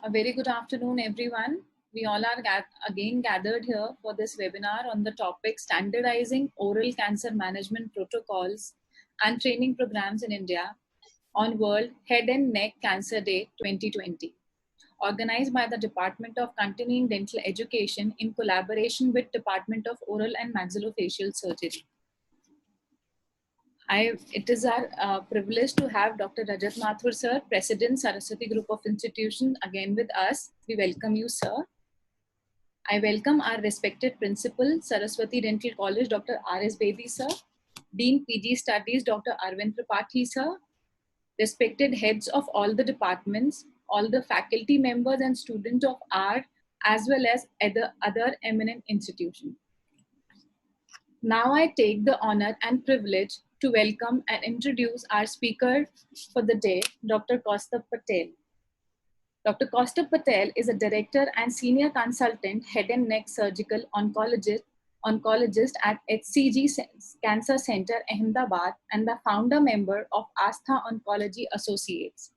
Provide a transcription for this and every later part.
A very good afternoon, everyone. We all are again gathered here for this webinar on the topic Standardizing Oral Cancer Management Protocols and Training Programs in India on World Head and Neck Cancer Day 2020, organized by the Department of Continuing Dental Education in collaboration with Department of Oral and Maxillofacial Surgery. It is our privilege to have Dr. Rajat Mathur, sir, President, Saraswati Group of Institutions, again with us. We welcome you, sir. I welcome our respected principal, Saraswati Dental College, Dr. R.S. Bedi, sir. Dean PG Studies, Dr. Arvind Tripathi, sir. Respected heads of all the departments, all the faculty members and students of art, as well as other eminent institutions. Now I take the honor and privilege to welcome and introduce our speaker for the day, Dr. Kaustubh Patel. Dr. Kaustubh Patel is a director and senior consultant head and neck surgical oncologist at HCG Cancer Center, Ahmedabad, and the founder member of Astha Oncology Associates.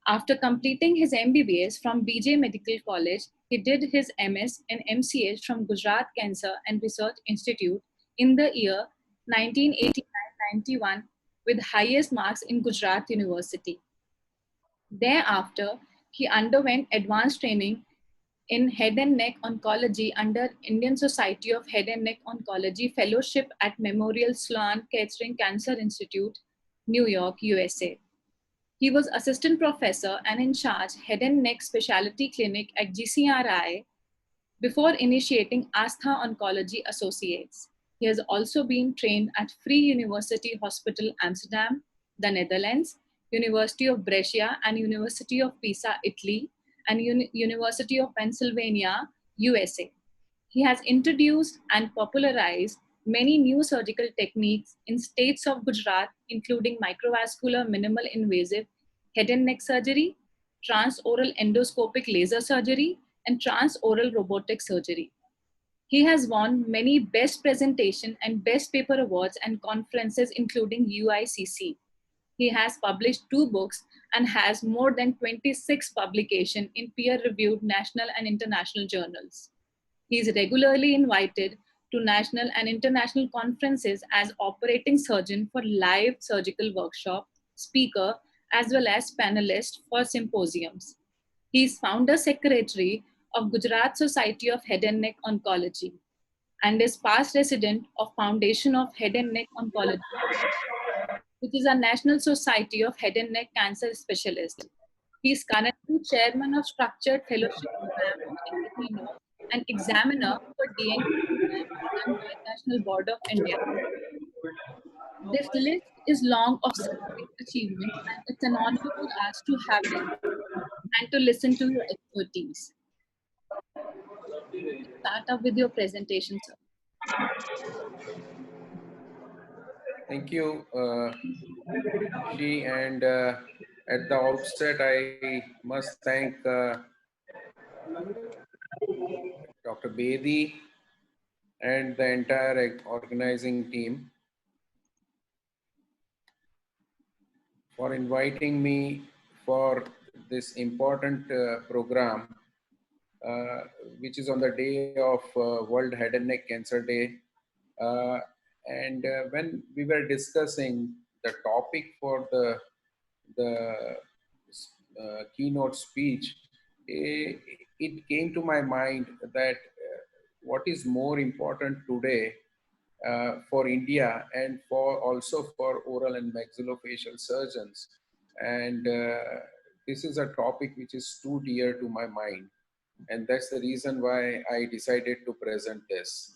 After completing his MBBS from BJ Medical College, he did his MS and MCH from Gujarat Cancer and Research Institute in the year 1989-91 with highest marks in Gujarat University. Thereafter, he underwent advanced training in head and neck oncology under Indian Society of Head and Neck Oncology Fellowship at Memorial Sloan Kettering Cancer Institute, New York, USA. He was assistant professor and in charge head and neck specialty clinic at GCRI before initiating Astha Oncology Associates. He has also been trained at Free University Hospital Amsterdam, the Netherlands, University of Brescia and University of Pisa, Italy, and University of Pennsylvania, USA. He has introduced and popularized many new surgical techniques in states of Gujarat, including microvascular minimal invasive head and neck surgery, transoral endoscopic laser surgery, and transoral robotic surgery. He has won many Best Presentation and Best Paper Awards and conferences, including UICC. He has published 2 books and has more than 26 publications in peer-reviewed national and international journals. He is regularly invited to national and international conferences as operating surgeon for live surgical workshop, speaker, as well as panelist for symposiums. He is founder secretary of Gujarat Society of Head and Neck Oncology and is past resident of Foundation of Head and Neck Oncology, which is a National Society of Head and Neck Cancer Specialists. He is currently chairman of Structured Fellowship Program and examiner for DNT and National Board of India. This list is long of scientific achievement, and it's an honor for us to have you and to listen to your expertise. Start up with your presentation, sir. Thank you, and at the outset, I must thank Dr. Bedi and the entire organizing team for inviting me for this important program, which is on the day of World Head and Neck Cancer Day. When we were discussing the topic for the keynote speech, it came to my mind that what is more important today for India and also for oral and maxillofacial surgeons. And this is a topic which is too dear to my mind. And that's the reason why I decided to present this.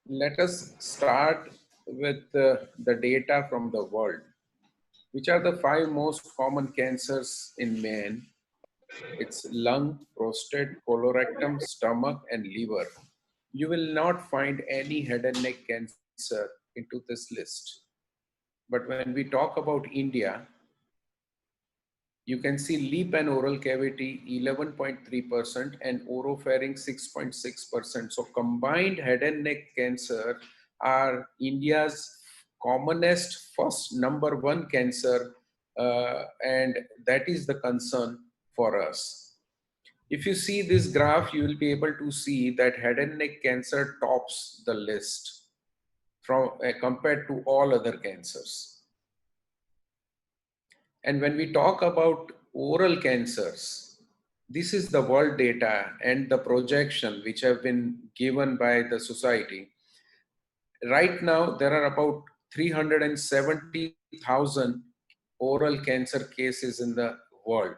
Let us start with the data from the world. Which are the 5 most common cancers in men? It's lung, prostate, colorectal, stomach, and liver. You will not find any head and neck cancer into this list. But when we talk about India, you can see lip and oral cavity 11.3% and oropharynx 6.6%. So combined head and neck cancer are India's commonest first number one cancer, and that is the concern for us. If you see this graph, you will be able to see that head and neck cancer tops the list from compared to all other cancers. And when we talk about oral cancers, this is the world data and the projection which have been given by the society. Right now, there are about 370,000 oral cancer cases in the world.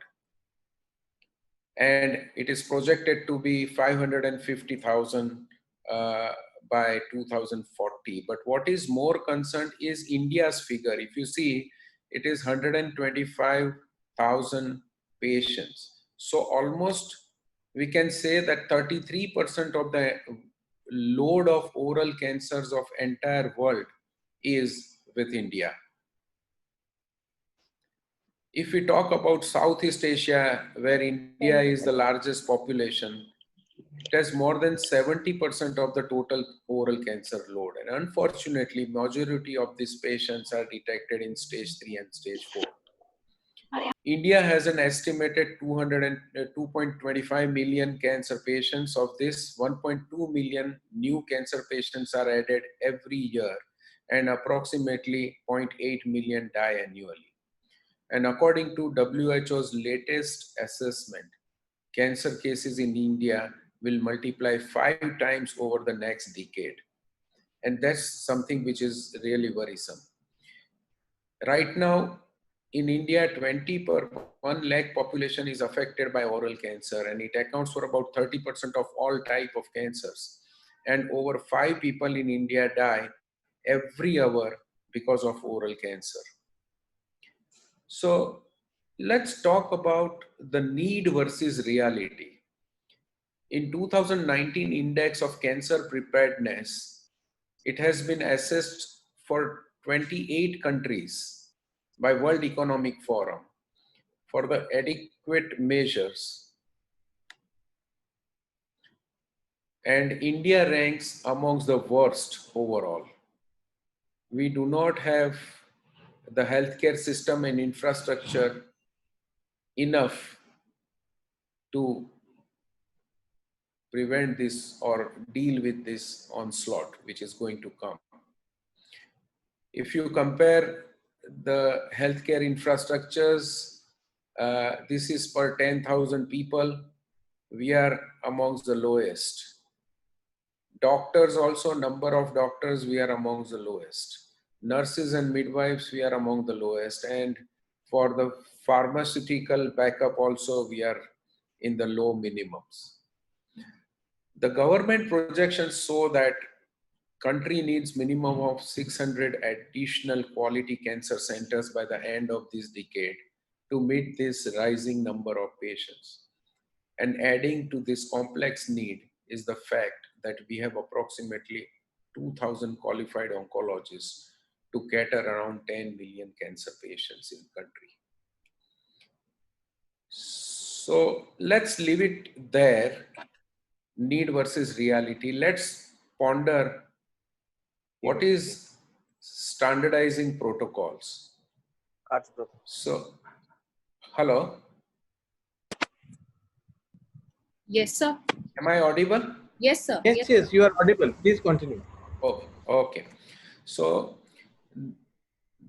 And it is projected to be 550,000 by 2040. But what is more concerned is India's figure. If you see, it is 125,000 patients. So almost we can say that 33% of the load of oral cancers of entire world is with India. If we talk about Southeast Asia, where India is the largest population, it has more than 70% of the total oral cancer load. And unfortunately, majority of these patients are detected in stage 3 and stage 4. India has an estimated 2.25 million cancer patients. Of this, 1.2 million new cancer patients are added every year, and approximately 0.8 million die annually. And according to WHO's latest assessment, cancer cases in India will multiply 5 times over the next decade. And that's something which is really worrisome. Right now, in India, 20 per 1 lakh population is affected by oral cancer, and it accounts for about 30% of all type of cancers. And over 5 people in India die every hour because of oral cancer. So let's talk about the need versus reality. In 2019 Index of Cancer Preparedness, it has been assessed for 28 countries by World Economic Forum for the adequate measures. And India ranks amongst the worst overall. We do not have the healthcare system and infrastructure enough to prevent this or deal with this onslaught which is going to come. If you compare the healthcare infrastructures, this is per 10,000 people, we are amongst the lowest. Doctors also, number of doctors, we are amongst the lowest. Nurses and midwives, we are among the lowest. And for the pharmaceutical backup also, we are in the low minimums. The government projections show that country needs minimum of 600 additional quality cancer centers by the end of this decade to meet this rising number of patients. And adding to this complex need is the fact that we have approximately 2,000 qualified oncologists to cater around 10 million cancer patients in the country. So let's leave it there, need versus reality. Let's ponder what is standardizing protocols. So, hello, Yes, sir. am I audible? Yes, sir. Yes, yes, you are audible. Please continue. Okay, okay. So,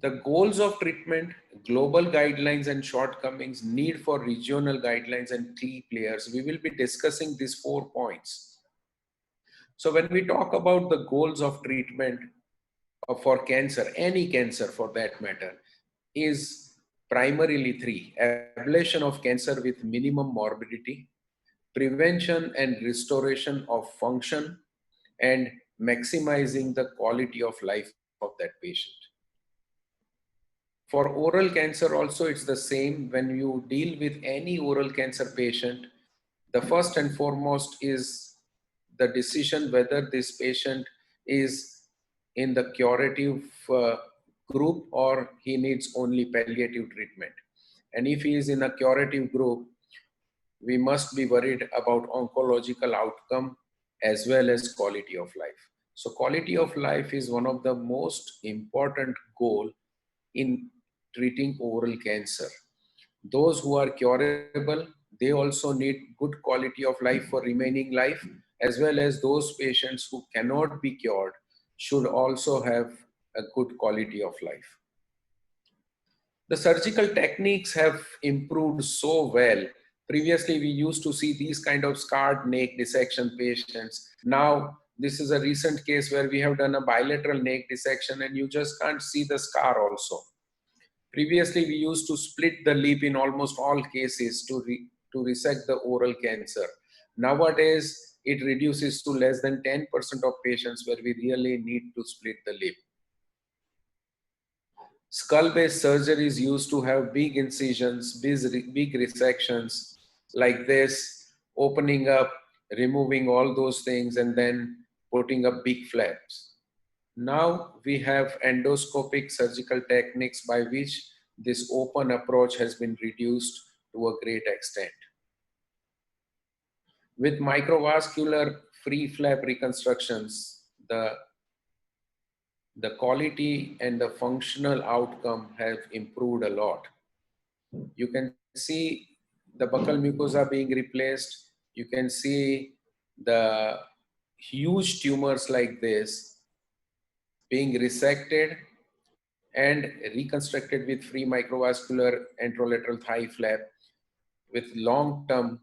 the goals of treatment, global guidelines and shortcomings, need for regional guidelines and key players. We will be discussing these 4 points. So when we talk about the goals of treatment for cancer, any cancer for that matter, is primarily 3: ablation of cancer with minimum morbidity, prevention and restoration of function, and maximizing the quality of life of that patient. For oral cancer also, it's the same. When you deal with any oral cancer patient, the first and foremost is the decision whether this patient is in the curative group or he needs only palliative treatment. And if he is in a curative group, we must be worried about oncological outcome as well as quality of life. So quality of life is one of the most important goal in treating oral cancer. Those who are curable, they also need good quality of life for remaining life, as well as those patients who cannot be cured should also have a good quality of life. The surgical techniques have improved so well. Previously, we used to see these kind of scarred neck dissection patients. Now, this is a recent case where we have done a bilateral neck dissection and you just can't see the scar also. Previously, we used to split the lip in almost all cases to resect the oral cancer. Nowadays, it reduces to less than 10% of patients where we really need to split the lip. Skull-based surgeries used to have big incisions, big resections like this, opening up, removing all those things, and then putting up big flaps. Now we have endoscopic surgical techniques by which this open approach has been reduced to a great extent. With microvascular free flap reconstructions, the quality and the functional outcome have improved a lot. You can see the buccal mucosa being replaced. You can see the huge tumors like this being resected and reconstructed with free microvascular anterolateral thigh flap with long-term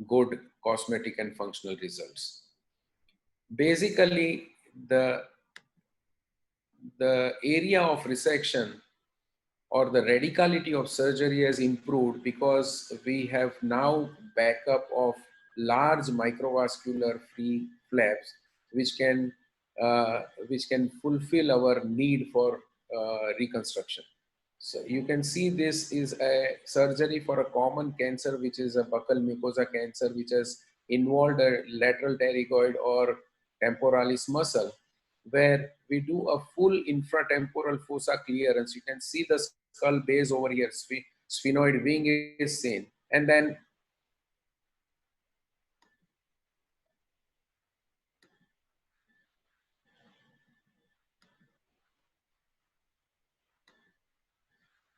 good cosmetic and functional results. Basically, the area of resection or the radicality of surgery has improved because we have now backup of large microvascular free flaps which can fulfill our need for reconstruction. So you can see this is a surgery for a common cancer, which is a buccal mucosa cancer, which has involved a lateral pterygoid or temporalis muscle, where we do a full infratemporal fossa clearance. You can see the skull base over here, sphenoid wing is seen, and then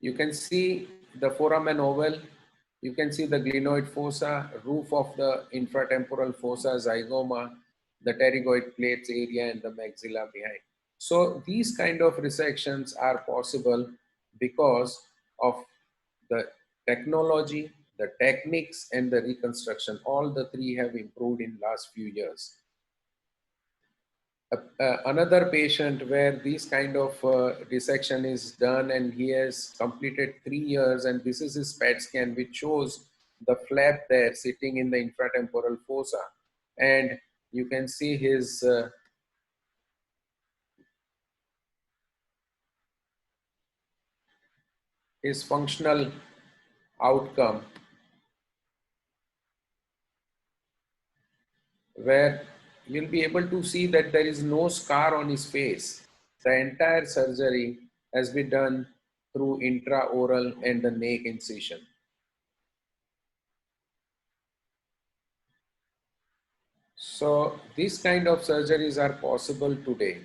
you can see the foramen oval. You can see the glenoid fossa, roof of the infratemporal fossa, zygoma, the pterygoid plates area, and the maxilla behind. So these kind of resections are possible because of the technology, the techniques, and the reconstruction. All the three have improved in last few years. Another patient where this kind of dissection is done and he has completed 3 years, and this is his PET scan which shows the flap there sitting in the infratemporal fossa, and you can see his functional outcome, where you'll be able to see that there is no scar on his face. The entire surgery has been done through intraoral and the neck incision. So these kind of surgeries are possible today.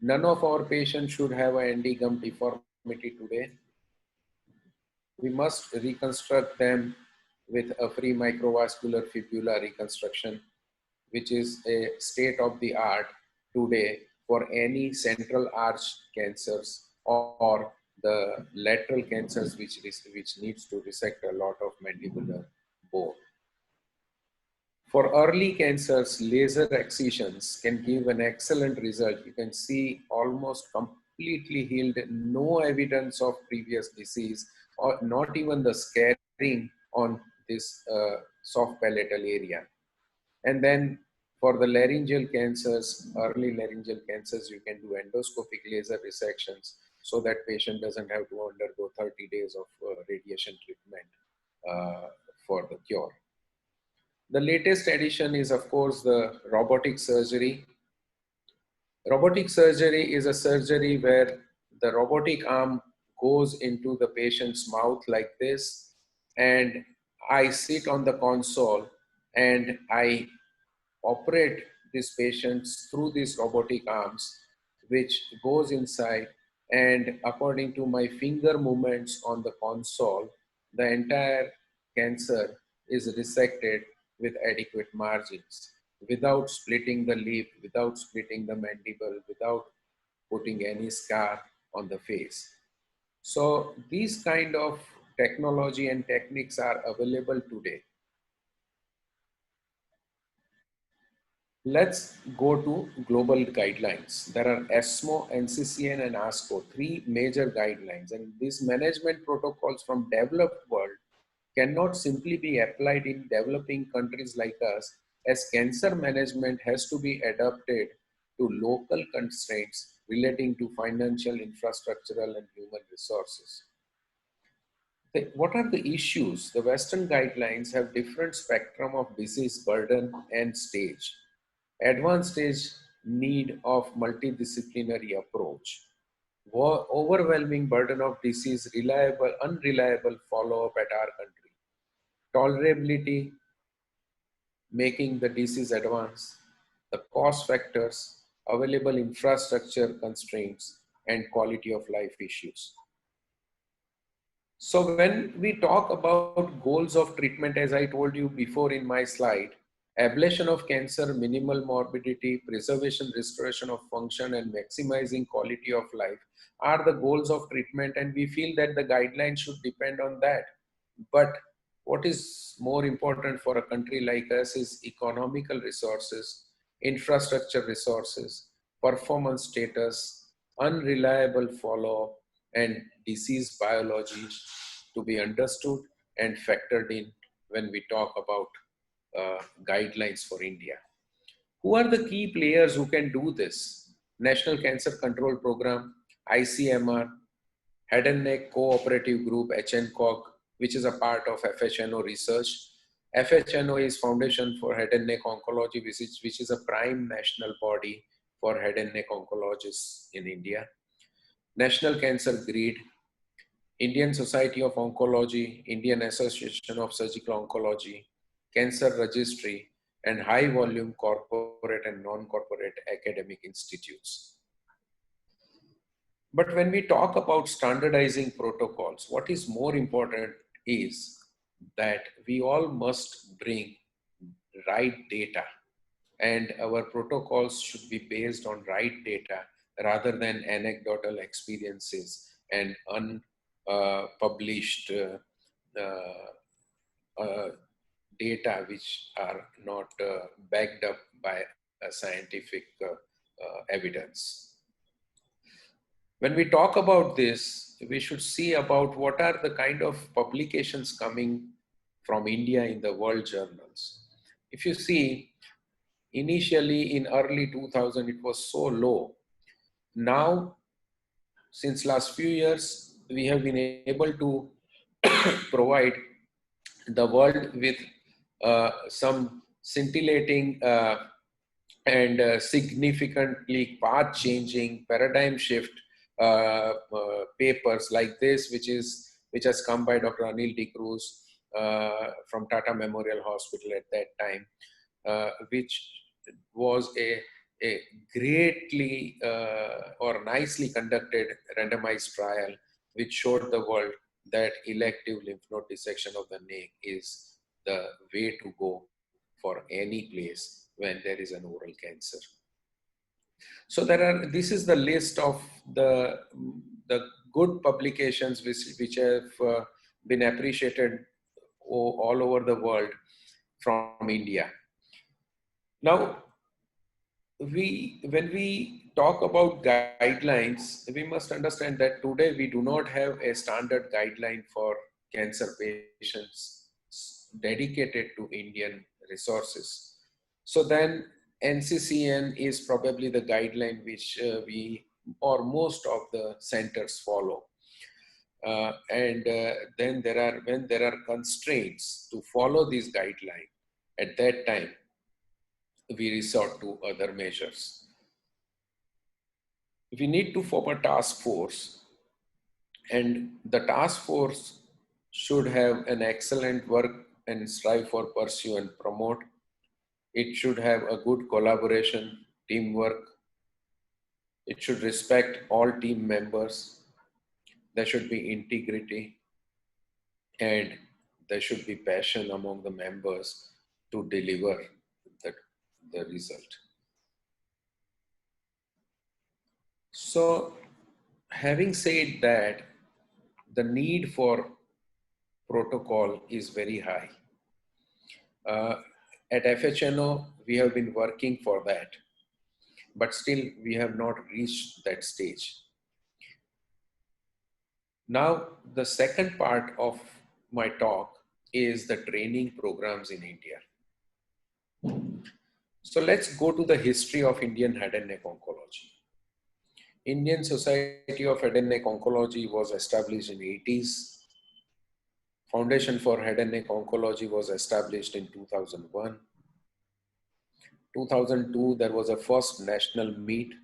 None of our patients should have an endogum deformity today. We must reconstruct them with a free microvascular fibula reconstruction, which is a state of the art today for any central arch cancers or the lateral cancers which needs to resect a lot of mandibular bone. For early cancers, laser excisions can give an excellent result. You can see almost completely healed, no evidence of previous disease or not even the scarring on this soft palatal area. And then for the laryngeal cancers, early laryngeal cancers, you can do endoscopic laser resections so that patient doesn't have to undergo 30 days of radiation treatment for the cure. The latest addition is, of course, the robotic surgery. Robotic surgery is a surgery where the robotic arm goes into the patient's mouth like this, and I sit on the console and I operate these patients through these robotic arms, which goes inside, and according to my finger movements on the console, the entire cancer is resected with adequate margins, without splitting the lip, without splitting the mandible, without putting any scar on the face. So these kind of technology and techniques are available today. Let's go to global guidelines. There are ESMO, NCCN, and ASCO, three major guidelines. And these management protocols from developed world cannot simply be applied in developing countries like us, as cancer management has to be adapted to local constraints relating to financial, infrastructural, and human resources. What are the issues? The Western guidelines have different spectrum of disease burden and stage. Advanced stage need of multidisciplinary approach. Overwhelming burden of disease, unreliable follow-up at our country. Tolerability, making the disease advance. The cost factors, available infrastructure constraints, and quality of life issues. So when we talk about goals of treatment, as I told you before in my slide, ablation of cancer, minimal morbidity, preservation, restoration of function, and maximizing quality of life are the goals of treatment, and we feel that the guidelines should depend on that. But what is more important for a country like us is economical resources, infrastructure resources, performance status, unreliable follow-up, and disease biology to be understood and factored in when we talk about guidelines for India. Who are the key players who can do this? National Cancer Control Program, ICMR, Head and Neck Cooperative Group, HNCOG, which is a part of FHNO research. FHNO is Foundation for Head and Neck Oncology, which is a prime national body for head and neck oncologists in India. National Cancer Grid, Indian Society of Oncology, Indian Association of Surgical Oncology, Cancer Registry, and high volume corporate and non-corporate academic institutes. But when we talk about standardizing protocols, what is more important is that we all must bring right data, and our protocols should be based on right data rather than anecdotal experiences and unpublished data which are not backed up by a scientific evidence. When we talk about this, we should see about what are the kind of publications coming from India in the world journals. If you see, initially in early 2000, it was so low. Now, since last few years, we have been able to provide the world with some scintillating and significantly path-changing, paradigm shift papers like this, which has come by Dr. Anil D. Cruz from Tata Memorial Hospital at that time, which was a greatly or nicely conducted randomized trial, which showed the world that elective lymph node dissection of the neck is the way to go for any place when there is an oral cancer. So this is the list of the good publications which have been appreciated all over the world from India. Now, when we talk about guidelines, we must understand that today we do not have a standard guideline for cancer patients dedicated to Indian resources. So then NCCN is probably the guideline which we or most of the centers follow. Then when there are constraints to follow these guidelines, at that time, we resort to other measures. We need to form a task force, and the task force should have an excellent work and strive for pursue and promote It should have a good collaboration, teamwork. It should respect all team members. There should be integrity, and there should be passion among the members to deliver the, the result. So, having said that, the need for protocol is very high. Uh, at FHNO, we have been working for that, but still we have not reached that stage. Now, the second part of my talk is the training programs in India. So let's go to the history of Indian head and neck oncology. Indian Society of Head and Neck Oncology was established in 80s. Foundation for Head and Neck Oncology was established in 2001. 2002, there was a first national meet.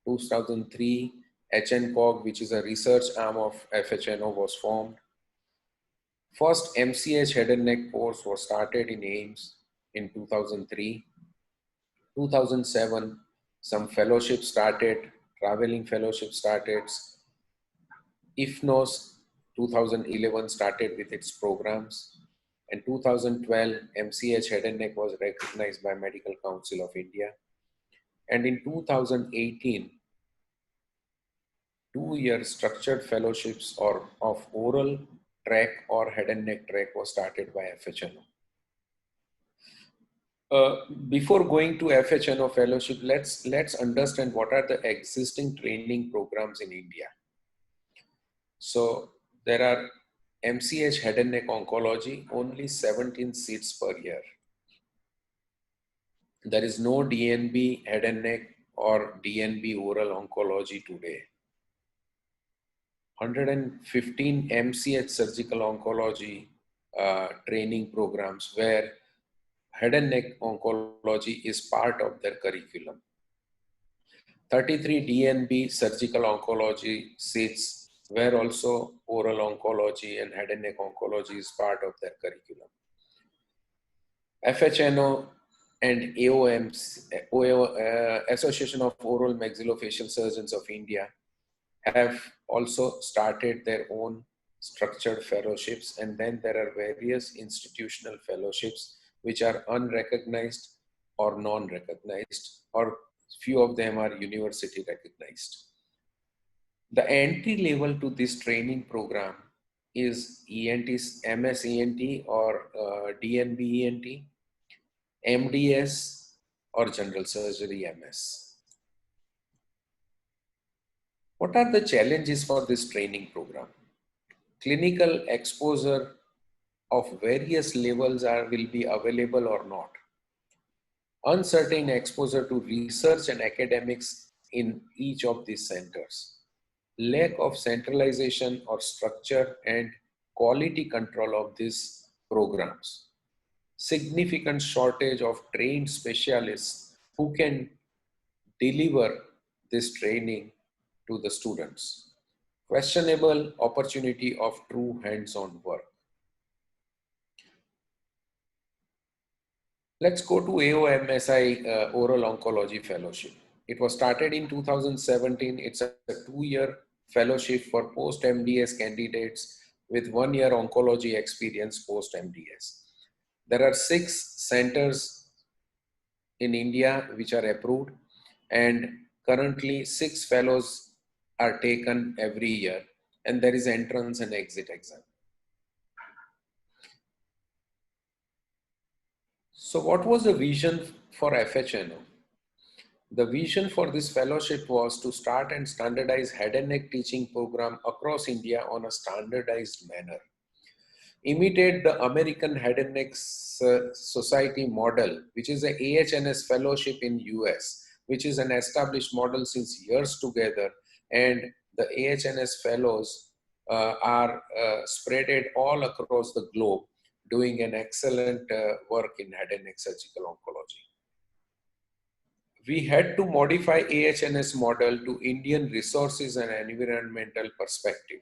2003, HNCOG, which is a research arm of FHNO, was formed. First MCH head and neck course was started in AIMS in 2003. 2007, some fellowship started, traveling fellowship started. IFNOS 2011 started with its programs. In 2012, MCH head and neck was recognized by Medical Council of India. And in 2018, 2-year structured fellowships of oral track or head and neck track was started by FHNO. Before going to FHNO fellowship, let's understand what are the existing training programs in India. So there are MCH head and neck oncology, only 17 seats per year. There is no DNB head and neck or DNB oral oncology today. 115 MCH surgical oncology training programs where head and neck oncology is part of their curriculum. 33 DNB surgical oncology seats where also oral oncology and head and neck oncology is part of their curriculum. FHNO and Association of Oral Maxillofacial Surgeons of India have also started their own structured fellowships, and then there are various institutional fellowships which are unrecognized or non-recognized, or few of them are university recognized. The entry level to this training program is ENT, MS ENT or DNB ENT, MDS or general surgery MS. What are the challenges for this training program? Clinical exposure of various levels will be available or not. Uncertain exposure to research and academics in each of these centers. Lack of centralization or structure and quality control of these programs. Significant shortage of trained specialists who can deliver this training to the students. Questionable opportunity of true hands-on work. Let's go to AOMSI Oral Oncology Fellowship. It was started in 2017. It's a 2-year fellowship for post-MDS candidates with 1-year oncology experience post-MDS. There are 6 centers in India which are approved, and currently 6 fellows are taken every year, and there is entrance and exit exam. So what was the vision for FHNO? The vision for this fellowship was to start and standardize head and neck teaching program across India on a standardized manner. Imitate the American Head and Neck Society model, which is a AHNS fellowship in US, which is an established model since years together, and the AHNS fellows are spreaded all across the globe, doing an excellent work in head and neck surgical oncology. We had to modify AHNS model to Indian resources and environmental perspective.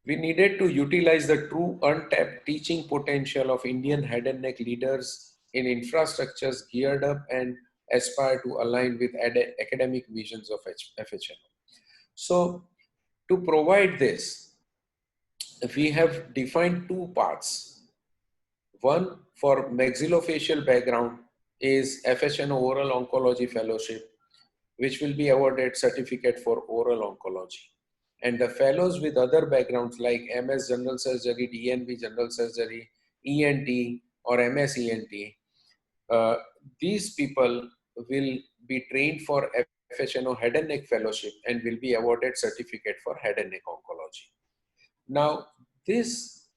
We needed to utilize the true untapped teaching potential of Indian head and neck leaders in infrastructures geared up and aspire to align with academic visions of FHNO. So to provide this, we have defined two paths. One for maxillofacial background is FHNO Oral Oncology Fellowship, which will be awarded certificate for oral oncology. And the fellows with other backgrounds like MS General Surgery, DNB General Surgery, ENT or MS ENT, these people will be trained for FHNO Head and Neck Fellowship and will be awarded certificate for head and neck oncology. Now, this,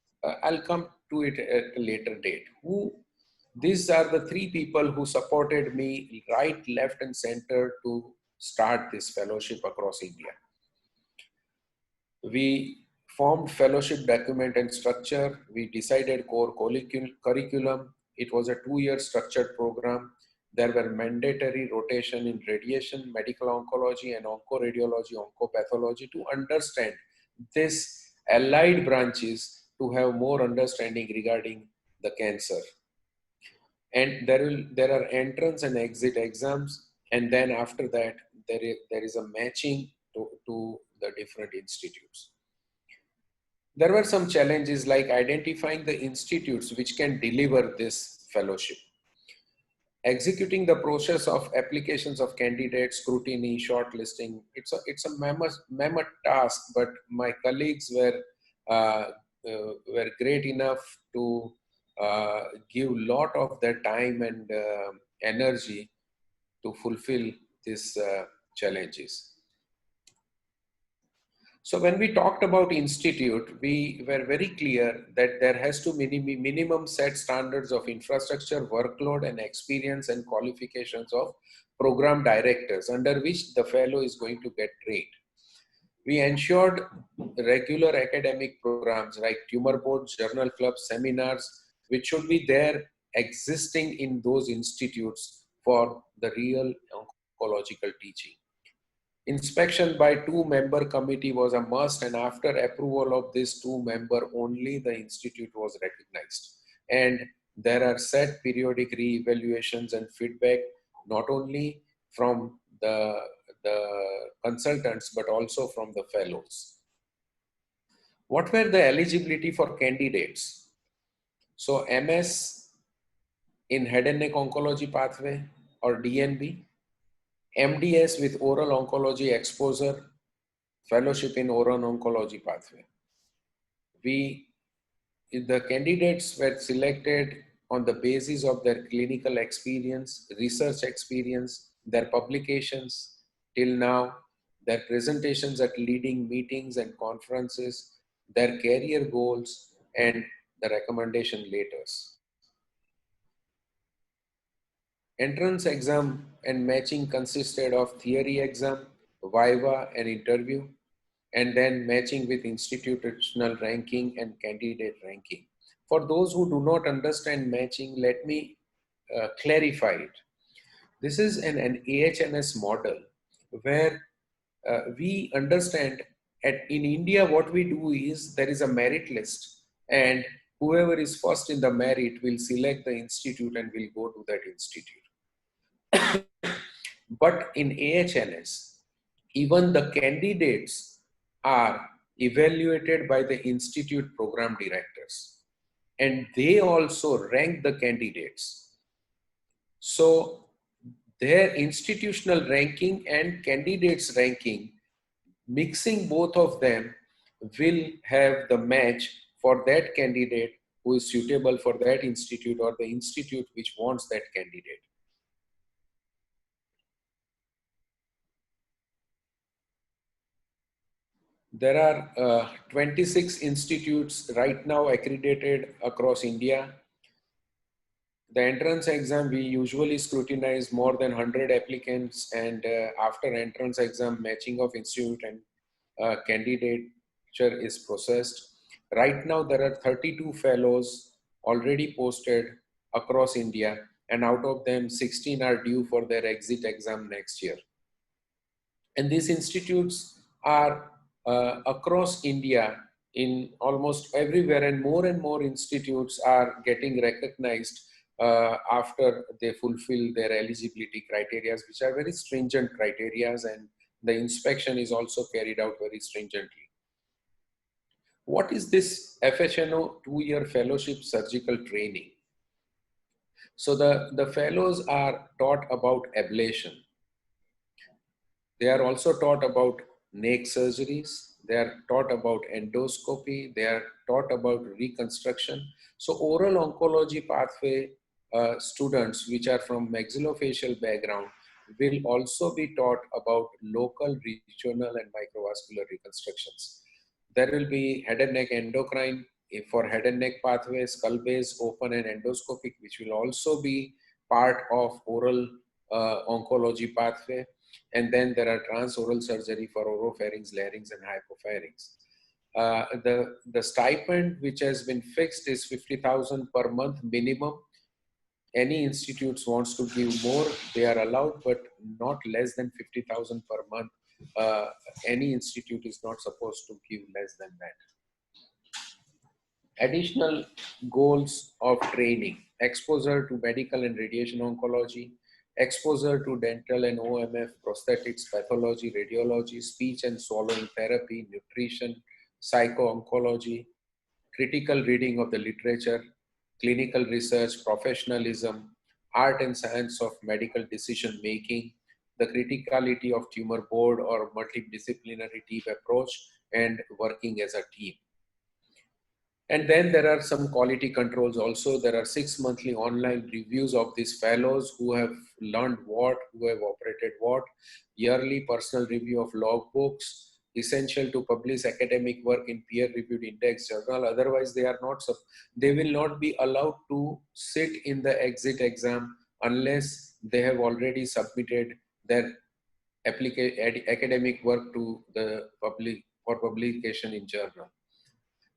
I'll come to it at a later date. These are the three people who supported me right, left, and center to start this fellowship across India. We formed fellowship document and structure. We decided core curriculum. It was a 2-year structured program. There were mandatory rotation in radiation, medical oncology, and oncoradiology, oncopathology to understand this allied branches to have more understanding regarding the cancer. And there are entrance and exit exams, and then after that there is a matching to the different institutes. There were some challenges like identifying the institutes which can deliver this fellowship, executing the process of applications of candidates, scrutiny, shortlisting. It's a mammoth task, but my colleagues were great enough to give lot of their time and energy to fulfill these challenges. So when we talked about institute, we were very clear that there has to be minimum set standards of infrastructure, workload, and experience and qualifications of program directors under which the fellow is going to get trained. We ensured regular academic programs like tumor boards, journal clubs, seminars, which should be there existing in those institutes for the real oncological teaching. Inspection by 2-member committee was a must, and after approval of this 2-member, only the institute was recognized. And there are set periodic re-evaluations and feedback, not only from the consultants, but also from the fellows. What were the eligibility for candidates? So MS in head and neck oncology pathway or DNB, MDS with oral oncology exposure, fellowship in oral oncology pathway. The candidates were selected on the basis of their clinical experience, research experience, their publications till now, their presentations at leading meetings and conferences, their career goals, and the recommendation letters. Entrance exam and matching consisted of theory exam, viva and interview, and then matching with institutional ranking and candidate ranking. For those who do not understand matching, let me clarify it. This is an AHNS model where we understand in India what we do is there is a merit list, and whoever is first in the merit will select the institute and will go to that institute. But in AHNS, even the candidates are evaluated by the institute program directors, and they also rank the candidates. So their institutional ranking and candidates ranking, mixing both of them, will have the match for that candidate who is suitable for that institute or the institute which wants that candidate. There are 26 institutes right now accredited across India. The entrance exam, we usually scrutinize more than 100 applicants, and after entrance exam, matching of institute and candidature is processed. Right now, there are 32 fellows already posted across India, and out of them, 16 are due for their exit exam next year. And these institutes are across India in almost everywhere, and more institutes are getting recognized after they fulfill their eligibility criteria, which are very stringent criteria, and the inspection is also carried out very stringently. What is this FHNO 2-year fellowship surgical training? So the fellows are taught about ablation. They are also taught about neck surgeries. They are taught about endoscopy. They are taught about reconstruction. So oral oncology pathway students, which are from maxillofacial background, will also be taught about local, regional, and microvascular reconstructions. There will be head and neck endocrine for head and neck pathway, skull base, open, and endoscopic, which will also be part of oral oncology pathway. And then there are transoral surgery for oropharynx, larynx, and hypopharynx. The stipend which has been fixed is 50,000 per month minimum. Any institutes wants to give more, they are allowed, but not less than 50,000 per month. Any institute is not supposed to give less than that. Additional goals of training: exposure to medical and radiation oncology, exposure to dental and OMF, prosthetics, pathology, radiology, speech and swallowing therapy, nutrition, psycho-oncology, critical reading of the literature, clinical research, professionalism, art and science of medical decision making, the criticality of tumor board or multidisciplinary team approach, and working as a team. And then there are some quality controls also. There are 6 monthly online reviews of these fellows who have learned what, who have operated what, yearly personal review of logbooks, essential to publish academic work in peer-reviewed index journal. Otherwise, they will not be allowed to sit in the exit exam unless they have already submitted their academic work to the public for publication in journal.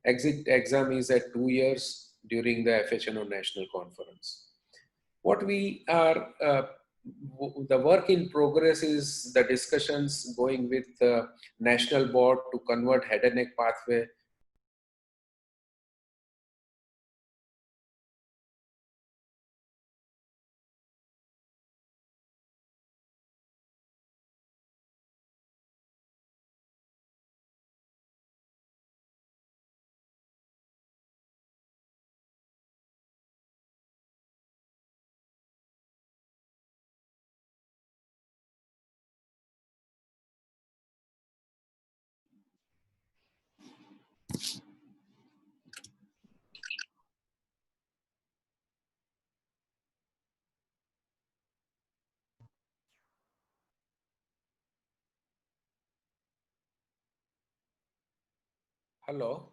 Exit exam is at 2 years during the FHNO National Conference. What we are, the work in progress is the discussions going with the National Board to convert head and neck pathway Hello.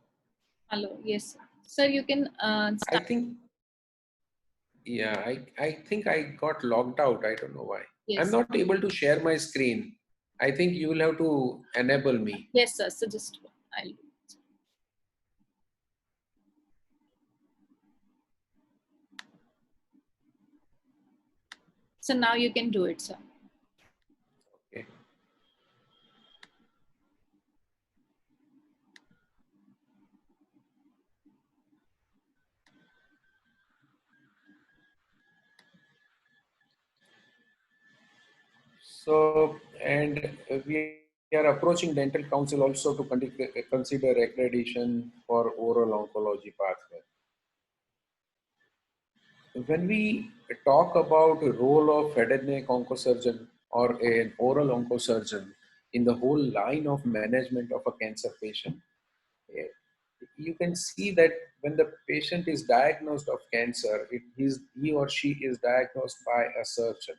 Hello. Yes, sir. You can I start. think, yeah, I think I got logged out. I don't know why. I'm Yes. not able to share my screen. I think you will have to enable me. Yes, sir. So just I'll. So now you can do it, sir. Okay. So, and we are approaching Dental Council also to consider accreditation for oral oncology pathway. When we talk about the role of head and neck oncosurgeon or an oral oncosurgeon in the whole line of management of a cancer patient, eh, you can see that when the patient is diagnosed of cancer, he or she is diagnosed by a surgeon.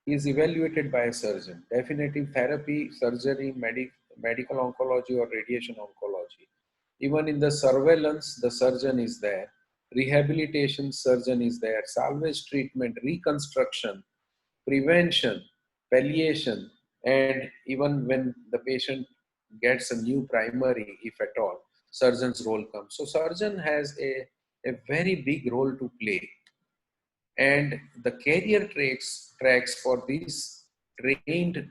He is evaluated by a surgeon. Definitive therapy, surgery, medical oncology, or radiation oncology. Even in the surveillance, the surgeon is there. Rehabilitation, surgeon is there. Salvage treatment, reconstruction, prevention, palliation, and even when the patient gets a new primary, if at all, surgeon's role comes. So surgeon has a very big role to play, and the career tracks for these trained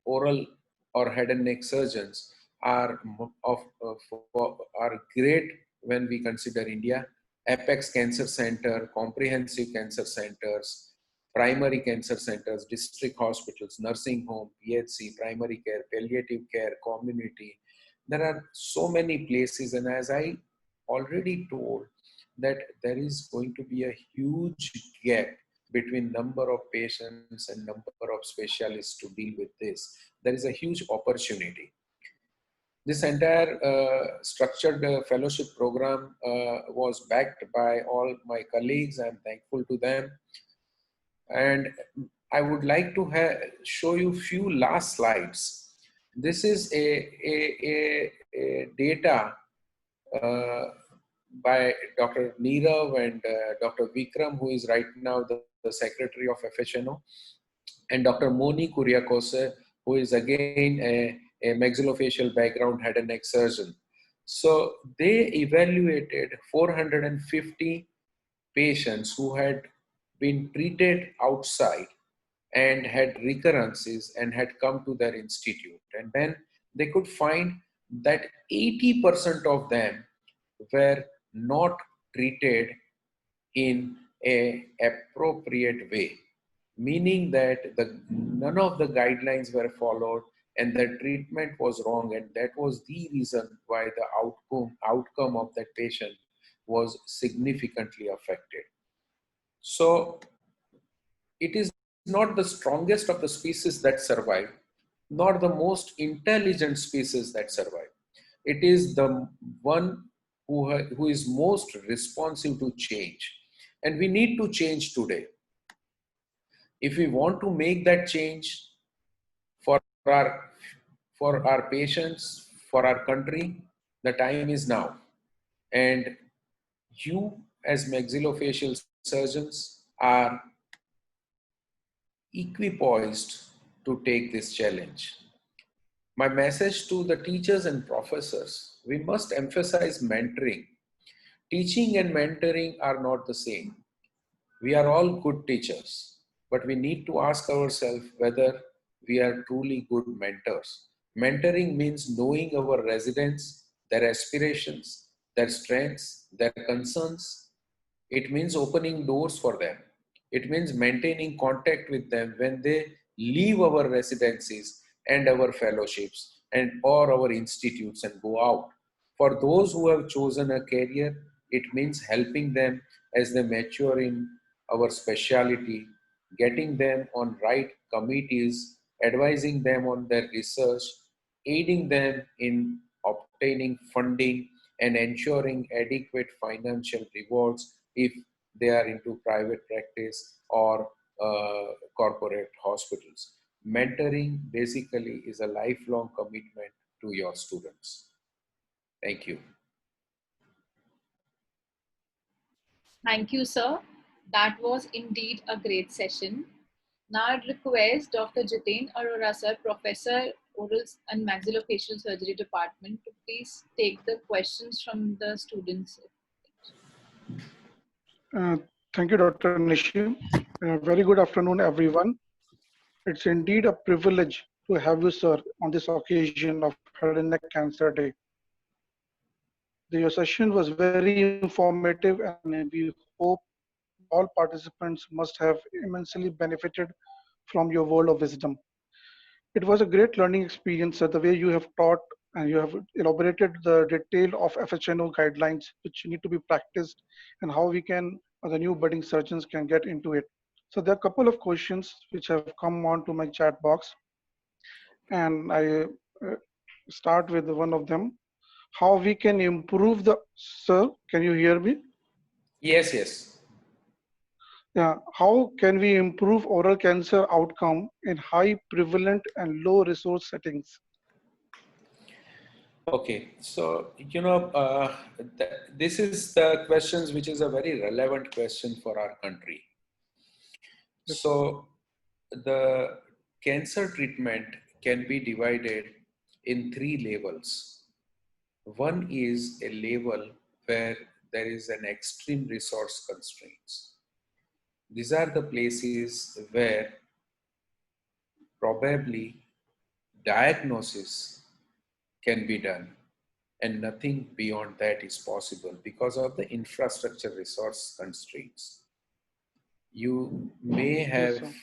oral or head and neck surgeons are are great when we consider India. Apex Cancer Center, comprehensive cancer centers, primary cancer centers, district hospitals, nursing home, PHC, primary care, palliative care, community. There are so many places, and as I already told, that there is going to be a huge gap between number of patients and number of specialists to deal with this. There is a huge opportunity. This entire structured fellowship program was backed by all my colleagues. I'm thankful to them. And I would like to show you few last slides. This is a data uh, by Dr. Neerav and Dr. Vikram, who is right now the secretary of FHNO, and Dr. Moni Kuriakose, who is again a maxillofacial background head and neck surgeon. So they evaluated 450 patients who had been treated outside and had recurrences and had come to their institute. And then they could find that 80% of them were not treated in a appropriate way, meaning that none of the guidelines were followed and the treatment was wrong, and that was the reason why the outcome of that patient was significantly affected. So it is not the strongest of the species that survive, nor the most intelligent species that survive. It is the one who is most responsive to change. And we need to change today. If we want to make that change for our, for our patients, for our country, the time is now. And you as maxillofacial surgeons are equipoised to take this challenge. My message to the teachers and professors: we must emphasize mentoring. Teaching and mentoring are not the same. We are all good teachers, but we need to ask ourselves whether we are truly good mentors. Mentoring means knowing our residents, their aspirations, their strengths, their concerns. It means opening doors for them. It means maintaining contact with them when they leave our residencies and our fellowships and or our institutes and go out. For those who have chosen a career, it means helping them as they mature in our specialty, getting them on right committees, advising them on their research, aiding them in obtaining funding, and ensuring adequate financial rewards if they are into private practice or corporate hospitals. Mentoring basically is a lifelong commitment to your students. Thank you. Thank you, sir. That was indeed a great session. Now I'd request Dr. Jitain Arora, sir, Professor Oral and Maxillofacial Surgery Department, to please take the questions from the students. Thank you, Dr. Nishi. Very good afternoon, everyone. It's indeed a privilege to have you, sir, on this occasion of Head and Neck Cancer Day. Your session was very informative, and we hope all participants must have immensely benefited from your world of wisdom. It was a great learning experience, the way you have taught and you have elaborated the detail of FHNO guidelines which need to be practiced and how we can, the new budding surgeons can get into it. So there are a couple of questions which have come on to my chat box, and I start with one of them. How we can improve the, sir, can you hear me? Yes, yes. Yeah, how can we improve oral cancer outcome in high prevalent and low resource settings? Okay, so this is the questions which is a very relevant question for our country. So the cancer treatment can be divided in three levels. One is a level where there is an extreme resource constraints. These are the places where probably diagnosis can be done and nothing beyond that is possible because of the infrastructure resource constraints. You may Yes, have sir.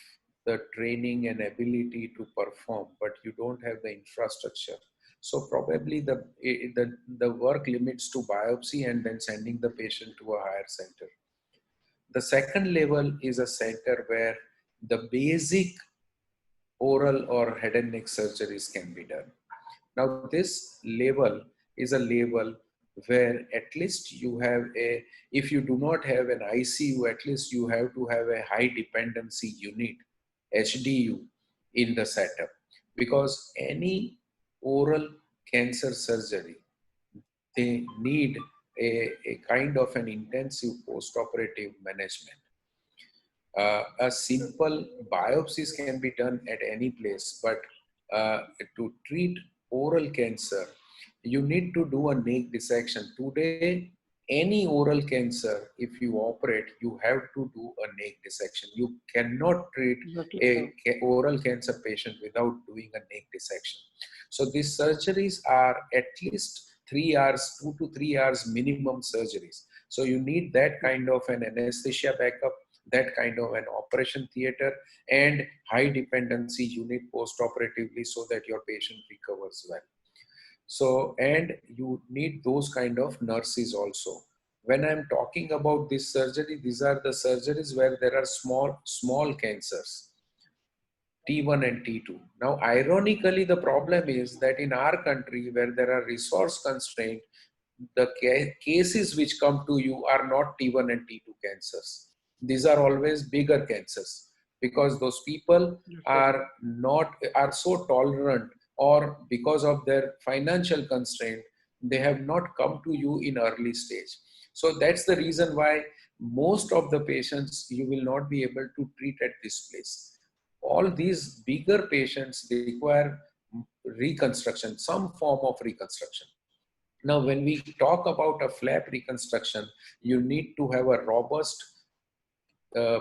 the training and ability to perform, but you don't have the infrastructure. So probably the work limits to biopsy and then sending the patient to a higher center. The second level is a center where the basic oral or head and neck surgeries can be done. Now, this level is a level where at least you have a, if you do not have an ICU, at least you have to have a high dependency unit, HDU, in the setup. Because any oral cancer surgery, they need a kind of an intensive post-operative management. A simple biopsies can be done at any place, but to treat oral cancer, you need to do a neck dissection. Today, any oral cancer, if you operate, you have to do a neck dissection. You cannot treat Exactly, a sir. oral cancer patient without doing a neck dissection. So these surgeries are at least 3 hours, 2 to 3 hours minimum surgeries. So you need that kind of an anesthesia backup, that kind of an operation theater, and high dependency unit post-operatively so that your patient recovers well. So, and you need those kind of nurses also. When I'm talking about this surgery, these are the surgeries where there are small cancers, T1 and T2. Now, ironically, the problem is that in our country where there are resource constraints, the cases which come to you are not T1 and T2 cancers. These are always bigger cancers because those people Yes, sir. are so tolerant, or because of their financial constraint, they have not come to you in early stage. So that's the reason why most of the patients you will not be able to treat at this place. All these bigger patients require reconstruction, some form of reconstruction. Now, when we talk about a flap reconstruction, you need to have a robust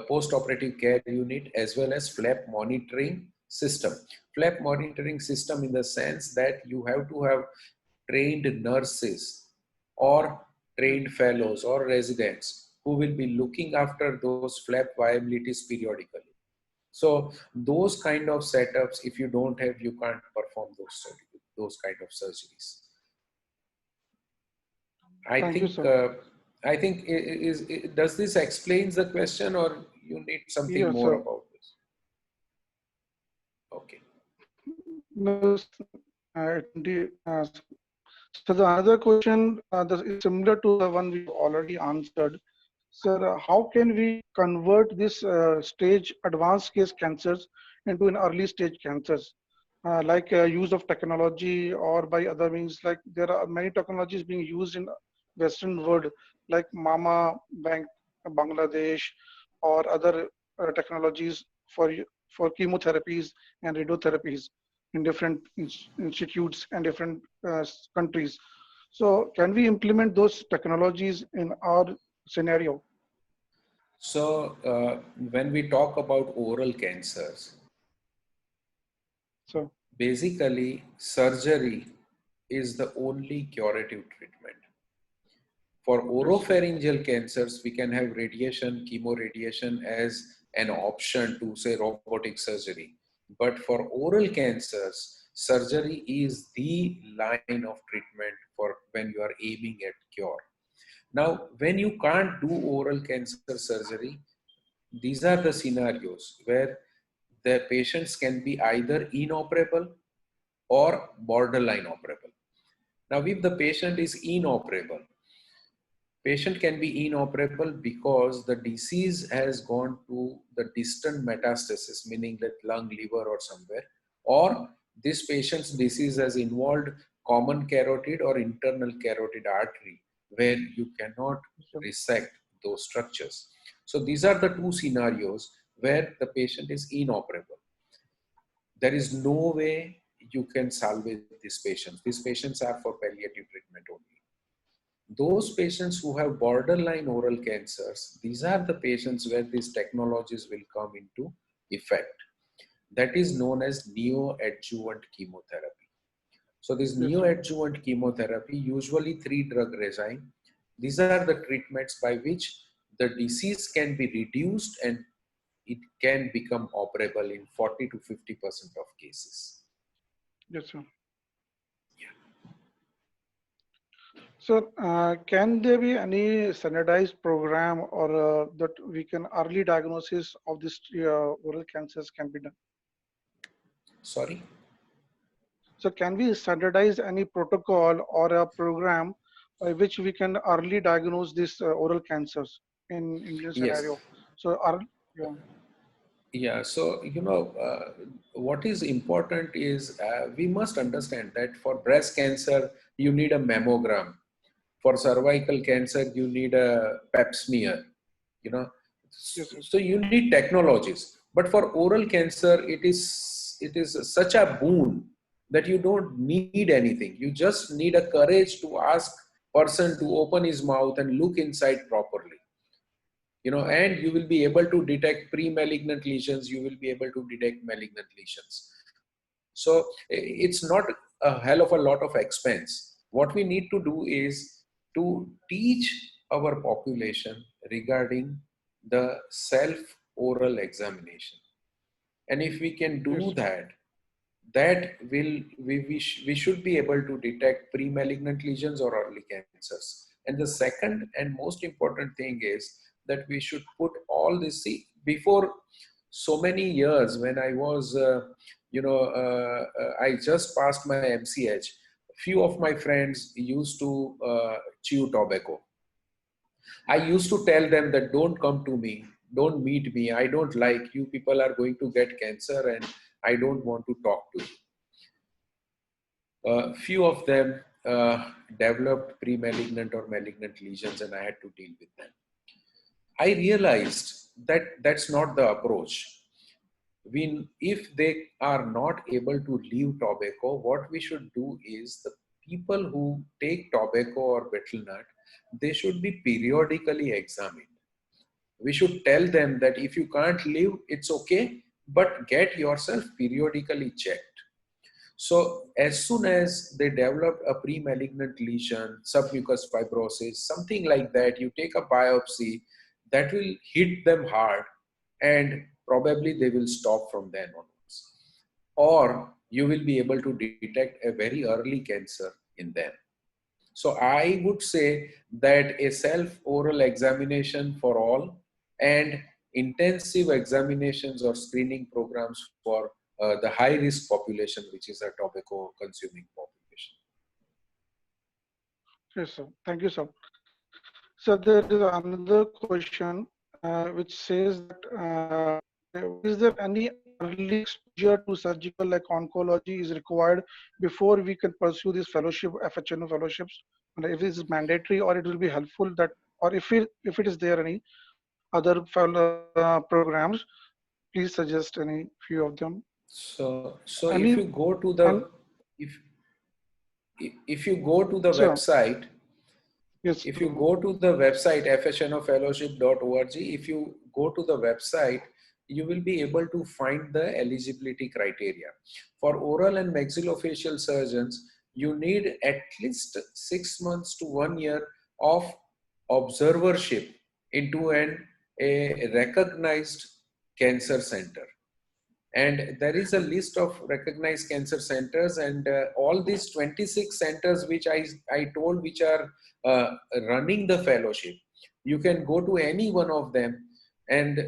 post-operative care unit as well as flap monitoring system. Flap monitoring system in the sense that you have to have trained nurses or Yes, trained fellows or residents who will be looking after those flap viabilities periodically. So those kind of setups, if you don't have, you can't perform those kind of surgeries. I thank you, think sir. does this explains the question, or you need something Yes, more sir. about this? Okay. No, so the another question that is similar to the one we already answered. Sir, how can we convert this stage advanced case cancers into an early stage cancers? Like use of technology or by other means, like there are many technologies being used in Western world, like Mama Bank, Bangladesh, or other technologies for chemotherapies and radiotherapies in different institutes and different countries. So can we implement those technologies in our scenario? So when we talk about oral cancers, So basically surgery is the only curative treatment. For yes, sir. oropharyngeal cancers, we can have radiation, chemoradiation as an option to say robotic surgery. But for oral cancers, surgery is the line of treatment for when you are aiming at cure. Now, when you can't do oral cancer surgery, these are the scenarios where the patients can be either inoperable or borderline operable. Now, if the patient is inoperable, patient can be inoperable because the disease has gone to the distant metastasis, meaning that lung, liver, or somewhere, or this patient's disease has involved common carotid or internal carotid artery, where you cannot So, resect those structures. So these are the two scenarios where the patient is inoperable. There is no way you can salvage these patients. These patients are for palliative treatment only. Those patients who have borderline oral cancers, these are the patients where these technologies will come into effect. That is known as neoadjuvant chemotherapy. So this Yes, sir. neoadjuvant chemotherapy, usually 3-drug regime, these are the treatments by which the disease can be reduced and it can become operable in 40 to 50% of cases. Yes, sir. So, can there be any standardized program or that we can early diagnosis of this oral cancers can be done? Sorry? So, can we standardize any protocol or a program by which we can early diagnose these oral cancers in Indian Yes. scenario? So, yeah, Yeah, so what is important is we must understand that for breast cancer you need a mammogram. For cervical cancer you need a pap smear. You know, yes, yes, so you need technologies. But for oral cancer, it is such a boon that you don't need anything. You just need a courage to ask person to open his mouth and look inside properly, and you will be able to detect pre-malignant lesions, you will be able to detect malignant lesions. So it's not a hell of a lot of expense. What we need to do is to teach our population regarding the self oral examination, and if we can do yes, that, that will we should be able to detect pre-malignant lesions or early cancers. And the second and most important thing is that we should put all this. See, before so many years, when I was I just passed my MCH, few of my friends used to chew tobacco. I used to tell them that don't come to me, don't meet me, I don't like you, people are going to get cancer and I don't want to talk to you. Few of them developed pre-malignant or malignant lesions and I had to deal with them. I realized that that's not the approach. If they are not able to leave tobacco, what we should do is the people who take tobacco or betel nut, they should be periodically examined. We should tell them that if you can't live, it's okay, but get yourself periodically checked. So as soon as they develop a pre-malignant lesion, submucous fibrosis, something like that, you take a biopsy, that will hit them hard and probably they will stop from then onwards. Or you will be able to detect a very early cancer in them. So I would say that a self-oral examination for all and intensive examinations or screening programs for the high-risk population, which is a tobacco-consuming population. yes, sir. Thank you, sir. So there is another question which says that is there any early exposure to surgical like oncology is required before we can pursue this fellowship, FHNO fellowships? And if it is mandatory or it will be helpful that, or if it is there any other programs, please suggest any few of them. So if Any you go to and if if you go to the sure, website, yes, if you go to the website fhnofellowship.org, if you go to the website, you will be able to find the eligibility criteria. For oral and maxillofacial surgeons, you need at least 6 months to 1 year of observership into a recognized cancer center. And there is a list of recognized cancer centers, and all these 26 centers which I told, which are running the fellowship, you can go to any one of them and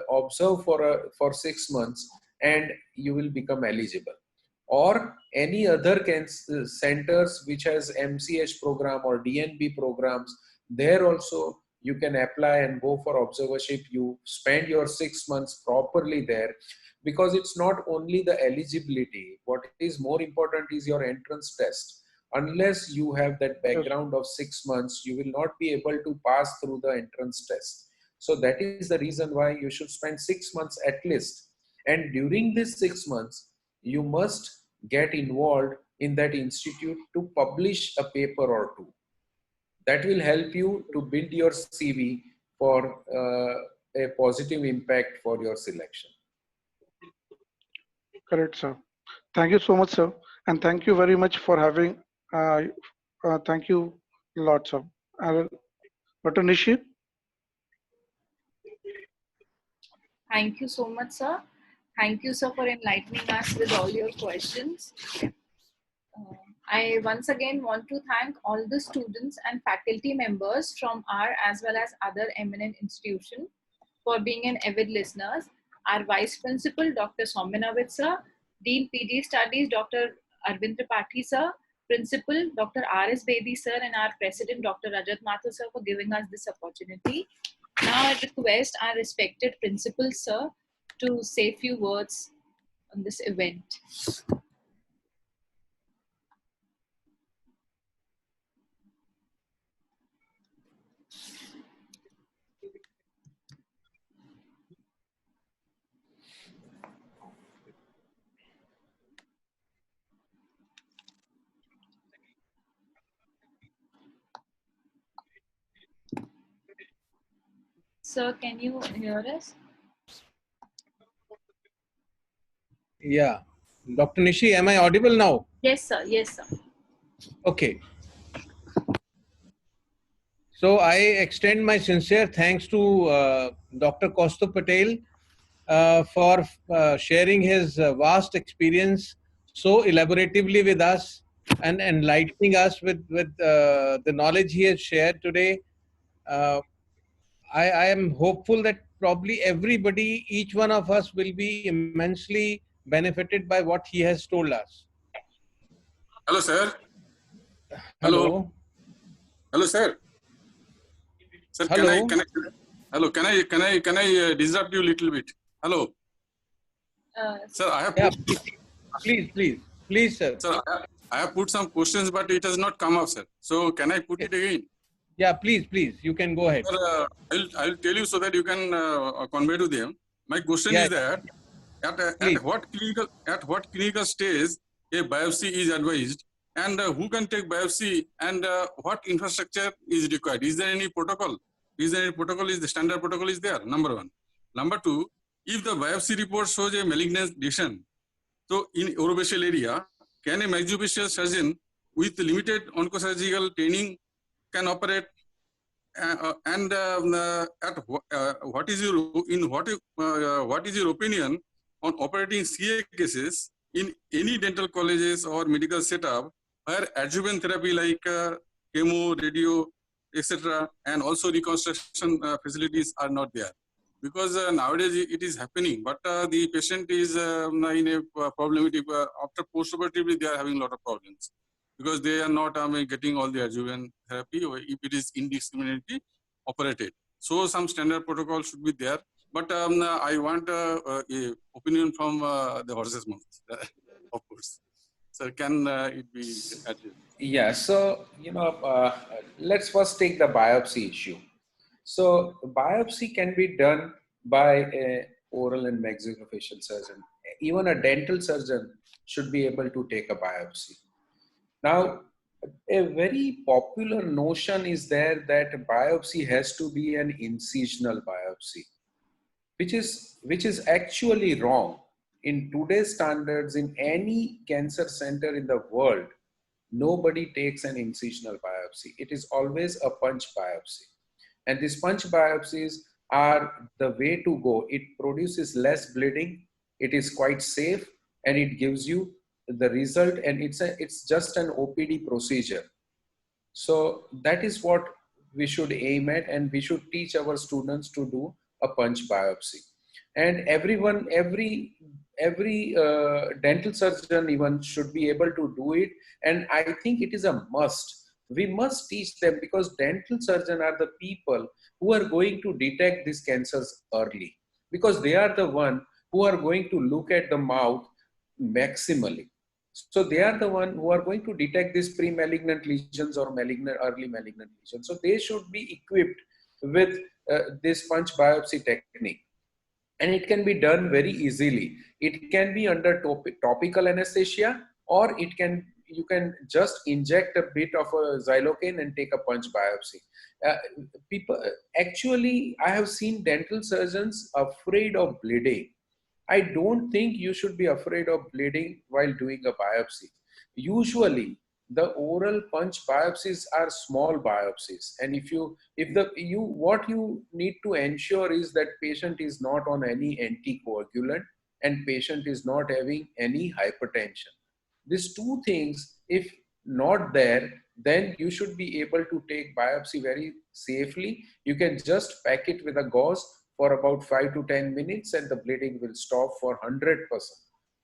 observe for 6 months and you will become eligible. Or any other cancer centers which has MCH program or DNB programs, there also you can apply and go for observership. You spend your 6 months properly there, because it's not only the eligibility. What is more important is your entrance test. Unless you have that yes, background of 6 months, you will not be able to pass through the entrance test. So that is the reason why you should spend 6 months at least. And during these 6 months, you must get involved in that institute to publish a paper or two. That will help you to build your CV for a positive impact for your selection. correct, sir. Thank you so much, sir. And thank you very much for having. Uh, Thank you lots of. Dr. Nishi, Thank you so much, sir. Thank you, sir, for enlightening us with all your questions. I once again want to thank all the students and faculty members from our as well as other eminent institution for being an avid listeners. Our Vice Principal, Dr. Soumyanavit sir, Dean PG Studies, Dr. Arvind Tripathi sir, Principal, Dr. R.S. Bedi sir, and our President, Dr. Rajat Mathur sir, for giving us this opportunity. Now I request our respected Principal sir to say a few words on this event. Sir, can you hear us? Yeah. Dr. Nishi, am I audible now? Yes, sir. Yes, sir. Okay. So I extend my sincere thanks to Dr. Kaustubh Patel for sharing his vast experience so elaboratively with us and enlightening us with the knowledge he has shared today. I am hopeful that probably everybody, each one of us will be immensely benefited by what he has told us. Hello, sir. Hello. Hello. Hello, sir. Sir, Hello. hello, can I disrupt you a little bit? Hello. Sir, I have Yeah, put, please, sir. sir, I have put some questions, but it has not come up, sir. So can I put it again? Yeah, please, you can go ahead. Sir, I'll tell you so that you can convey to them. My question Yeah, is that at what clinical stage a biopsy is advised, and who can take biopsy, and what infrastructure is required? Is there any protocol? Is there any protocol? Is the standard protocol is there? Number one. Number two, if the biopsy report shows a malignant lesion, so in orofacial area, can a maxillofacial surgeon with limited oncosurgical training can operate? And what is your what is your opinion on operating CA cases in any dental colleges or medical setup where adjuvant therapy like chemo, radio, etc., and also reconstruction facilities are not there? Because nowadays it is happening, but the patient is in a problematic after post-operatively they are having a lot of problems because they are not getting all the adjuvant therapy, or if it is indiscriminately operated. So some standard protocol should be there. But I want a opinion from the horse's mouth, of course. Sir, can it be addressed? Yeah, so let's first take the biopsy issue. So biopsy can be done by a oral and maxillofacial surgeon. Even a dental surgeon should be able to take a biopsy. Now, a very popular notion is there that biopsy has to be an incisional biopsy, which is actually wrong. In today's standards, in any cancer center in the world, nobody takes an incisional biopsy. It is always a punch biopsy. And these punch biopsies are the way to go. It produces less bleeding, it is quite safe, and it gives you the result, and it's just an OPD procedure. So that is what we should aim at, and we should teach our students to do a punch biopsy. And every dental surgeon even should be able to do it. And I think it is a must. We must teach them, because dental surgeons are the people who are going to detect these cancers early, because they are the one who are going to look at the mouth maximally. So they are the one who are going to detect these pre-malignant lesions or early malignant lesions. So they should be equipped with this punch biopsy technique, and it can be done very easily. It can be under topical anesthesia, or you can just inject a bit of a xylocaine and take a punch biopsy. People actually, I have seen dental surgeons afraid of bleeding. I don't think you should be afraid of bleeding while doing a biopsy. Usually the oral punch biopsies are small biopsies, and if what you need to ensure is that patient is not on any anticoagulant and patient is not having any hypertension. These two things, if not there, then you should be able to take biopsy very safely. You can just pack it with a gauze for about 5 to 10 minutes and the bleeding will stop for 100%.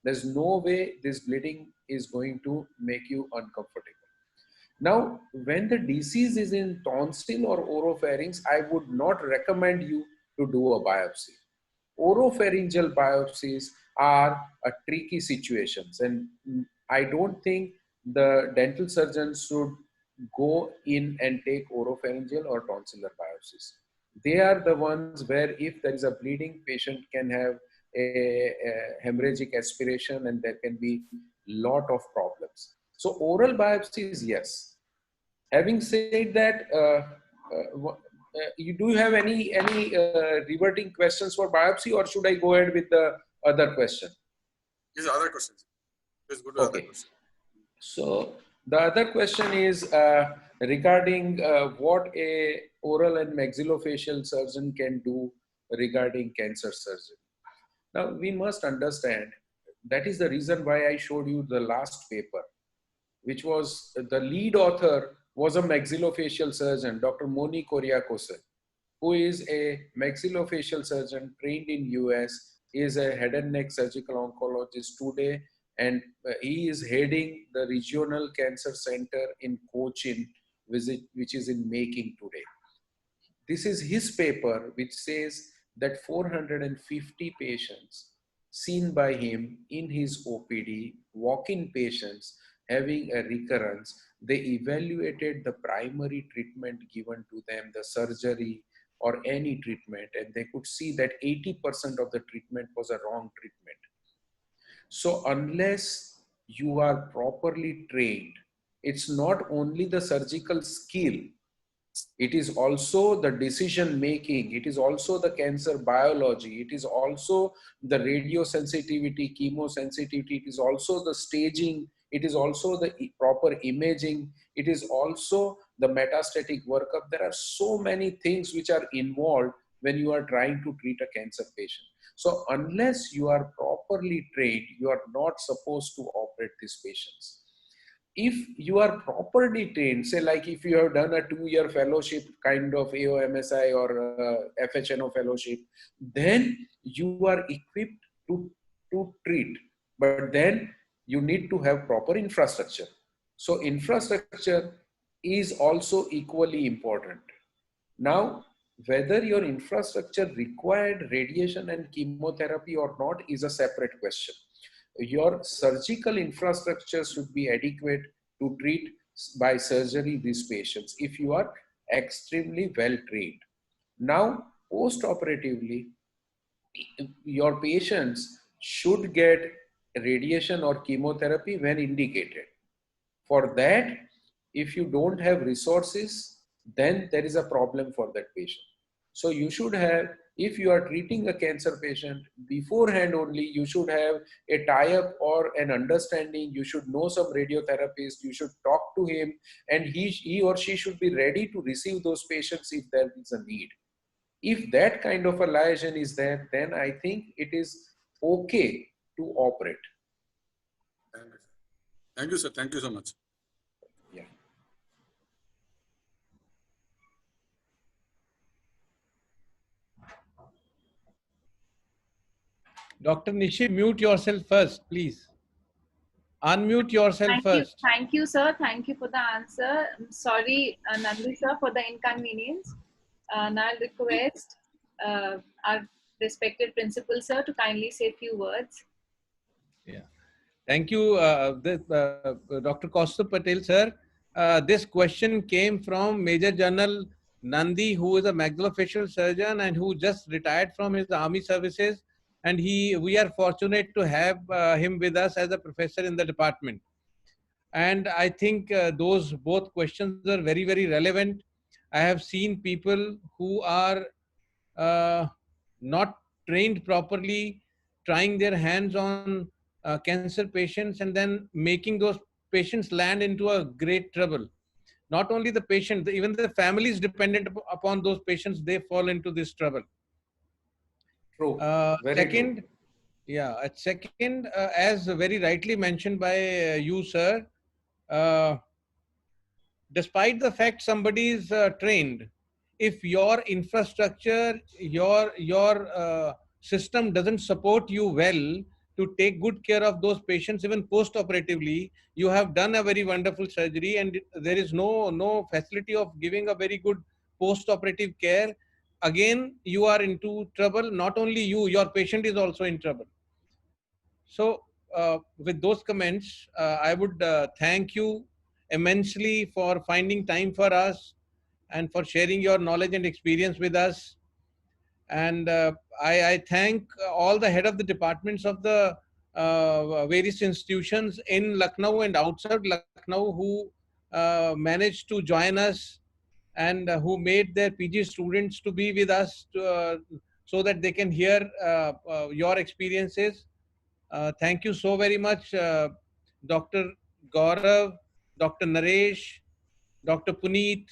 There's no way this bleeding is going to make you uncomfortable. Now, when the disease is in tonsil or oropharynx, I would not recommend you to do a biopsy. Oropharyngeal biopsies are a tricky situations, and I don't think the dental surgeons should go in and take oropharyngeal or tonsillar biopsies. They are the ones where if there is a bleeding, patient can have a hemorrhagic aspiration and there can be lot of problems. So oral biopsies, yes. Having said that, you do have any reverting questions for biopsy, or should I go ahead with the other question? These are other questions. Let's go to other Okay. question. So the other question is regarding what a oral and maxillofacial surgeon can do regarding cancer surgery. Now we must understand that is the reason why I showed you the last paper, which was the lead author was a maxillofacial surgeon, Dr. Moni Koriakose, who is a maxillofacial surgeon trained in US, is a head and neck surgical oncologist today, and he is heading the regional cancer center in Cochin, which is in making today. This is his paper, which says that 450 patients seen by him in his OPD, walk-in patients having a recurrence, they evaluated the primary treatment given to them, the surgery or any treatment, and they could see that 80% of the treatment was a wrong treatment. So unless you are properly trained, it's not only the surgical skill, it is also the decision making, it is also the cancer biology, it is also the radio sensitivity, chemo sensitivity, it is also the staging, it is also the proper imaging, it is also the metastatic workup. There are so many things which are involved when you are trying to treat a cancer patient. So unless you are properly trained, you are not supposed to operate these patients. If you are properly trained, say like if you have done a 2-year fellowship kind of AOMSI or FHNO fellowship, then you are equipped to treat. But then you need to have proper infrastructure. So infrastructure is also equally important. Now, whether your infrastructure required radiation and chemotherapy or not is a separate question. Your surgical infrastructure should be adequate to treat by surgery these patients if you are extremely well trained. Now, post-operatively, your patients should get radiation or chemotherapy when indicated. For that, if you don't have resources, then there is a problem for that patient. So you should have, if you are treating a cancer patient, beforehand only you should have a tie-up or an understanding. You should know some radiotherapist, you should talk to him, and he or she should be ready to receive those patients if there is a need. If that kind of a liaison is there, then I think it is okay to operate. Thank you, sir. Thank you so much. Yeah. Dr. Nishi, mute yourself first, please. Unmute yourself first. Thank you, sir. Thank you for the answer. I'm sorry, Nandi sir, for the inconvenience. Now I'll request our respected principal, sir, to kindly say a few words. Yeah. Thank you, Dr. Kaustubh Patel, sir. This question came from Major General Nandi, who is a maxillofacial surgeon and who just retired from his army services. And we are fortunate to have him with us as a professor in the department. And I think those both questions are very, very relevant. I have seen people who are not trained properly, trying their hands on cancer patients and then making those patients land into a great trouble. Not only the patient, even the families dependent upon those patients, they fall into this trouble. True. Very true. Second, yeah, second, as very rightly mentioned by you, sir, uh, despite the fact somebody is trained, if your infrastructure, your system doesn't support you well to take good care of those patients even post operatively, you have done a very wonderful surgery and there is no facility of giving a very good post operative care, again you are into trouble. Not only you, your patient is also in trouble. So with those comments, I would thank you immensely for finding time for us and for sharing your knowledge and experience with us. And I thank all the head of the departments of the various institutions in Lucknow and outside Lucknow who managed to join us and who made their PG students to be with us so that they can hear your experiences. Thank you so very much, Dr. Gaurav, Dr. Naresh, Dr. Puneet,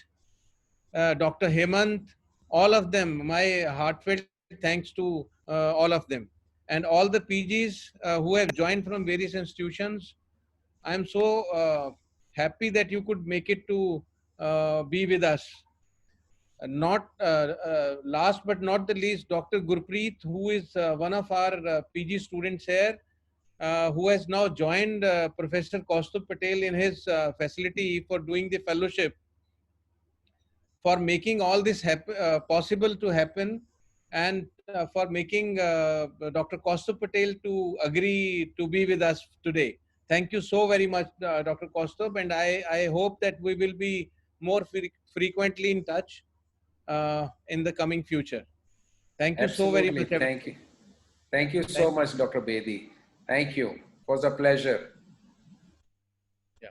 Dr. Hemant, all of them. My heartfelt thanks to all of them. And all the PGs who have joined from various institutions. I'm so happy that you could make it to be with us. Not last but not the least, Dr. Gurpreet, who is one of our PG students here, who has now joined Professor Kaustubh Patel in his facility for doing the fellowship, for making all this possible to happen, and for making Dr. Kaustubh Patel to agree to be with us today. Thank you so very much, Dr. Kaustubh, and I hope that we will be more frequently in touch in the coming future. Thank you so very Absolutely. much, everyone. Thank you. Thank you so Thank much, Dr. Bedi. Thank you. It was a pleasure. yeah.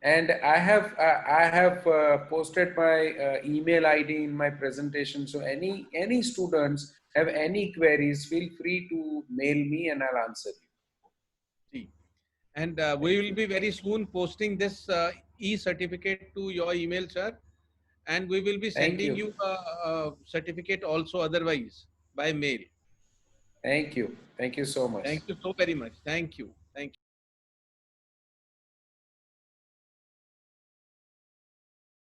And I have posted my email ID in my presentation. So any students have any queries, feel free to mail me and I'll answer you. See. And we Thank will you. be very soon posting this e-certificate to your email, sir. And we will be Thank sending you. you a certificate also otherwise by mail. Thank you. Thank you so much. Thank you so very much. Thank you.